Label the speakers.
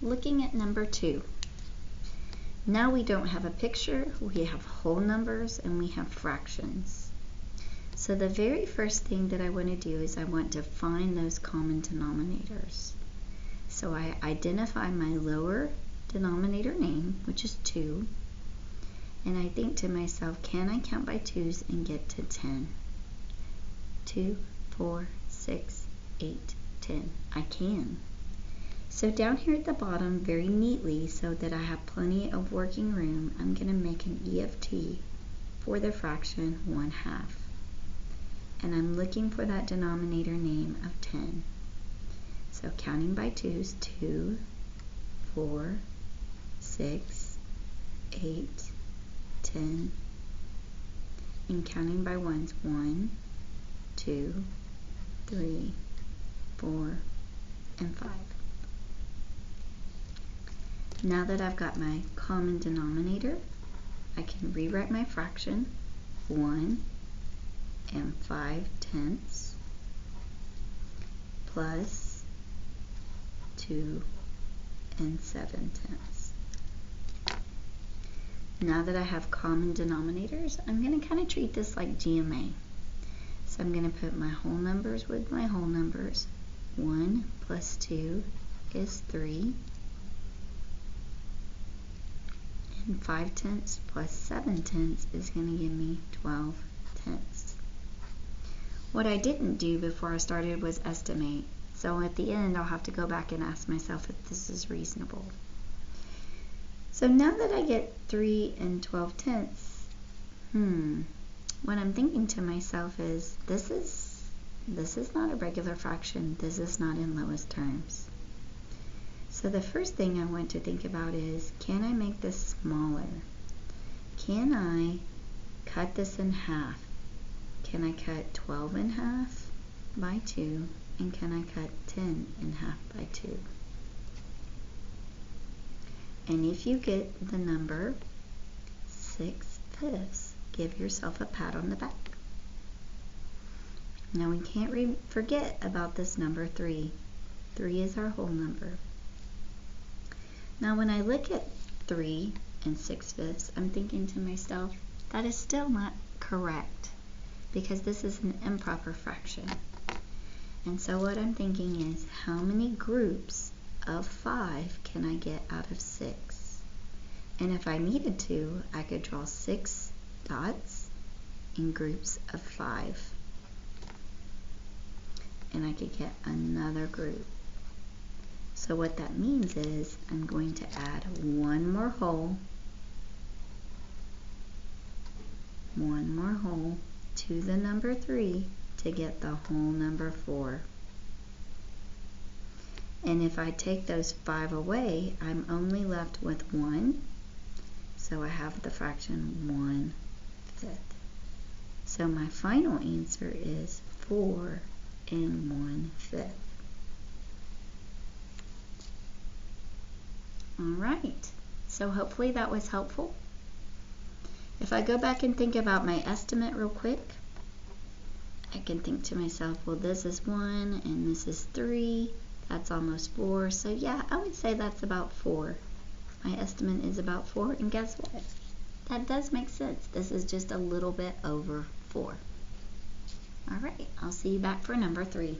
Speaker 1: looking at number 2. Now we don't have a picture, we have whole numbers and we have fractions. So the very first thing that I want to do is I want to find those common denominators. So I identify my lower denominator name, which is 2, and I think to myself, can I count by 2's and get to 10? 2, 4, 6, 8, 10. I can. So down here at the bottom, very neatly, so that I have plenty of working room, I'm going to make an E of t for the fraction 1/2. And I'm looking for that denominator name of 10. So counting by 2's, 2, 4, 6, 8, 10. And counting by 1's, 1, 2, 3, 4, and 5. Now that I've got my common denominator, I can rewrite my fraction 1 and 5/10 plus 2 and 7/10. Now that I have common denominators, I'm going to kind of treat this like GMA. So I'm going to put my whole numbers with my whole numbers. 1 plus 2 is 3. And 5/10 plus 7/10 is going to give me 12/10. What I didn't do before I started was estimate. So at the end, I'll have to go back and ask myself if this is reasonable. So now that I get 3 and 12/10, what I'm thinking to myself is, this is not a regular fraction. This is not in lowest terms. So the first thing I want to think about is, can I make this smaller? Can I cut this in half? Can I cut 12 in half by 2? And can I cut 10 in half by 2? And if you get the number 6/5, give yourself a pat on the back. Now we can't forget about this number 3. 3 is our whole number. Now when I look at 3 and 6/5, I'm thinking to myself, that is still not correct, because this is an improper fraction. And so what I'm thinking is, how many groups of 5 can I get out of 6? And if I needed to, I could draw 6 dots in groups of 5. And I could get another group. So what that means is, I'm going to add one more whole to the number 3 to get the whole number 4. And if I take those 5 away, I'm only left with 1. So I have the fraction 1/5. So my final answer is 4 and 1/5. Alright, so hopefully that was helpful. If I go back and think about my estimate real quick, I can think to myself, well, this is 1 and this is 3. That's almost 4. So yeah, I would say that's about 4. My estimate is about 4, and guess what? That does make sense. This is just a little bit over 4. Alright, I'll see you back for number 3.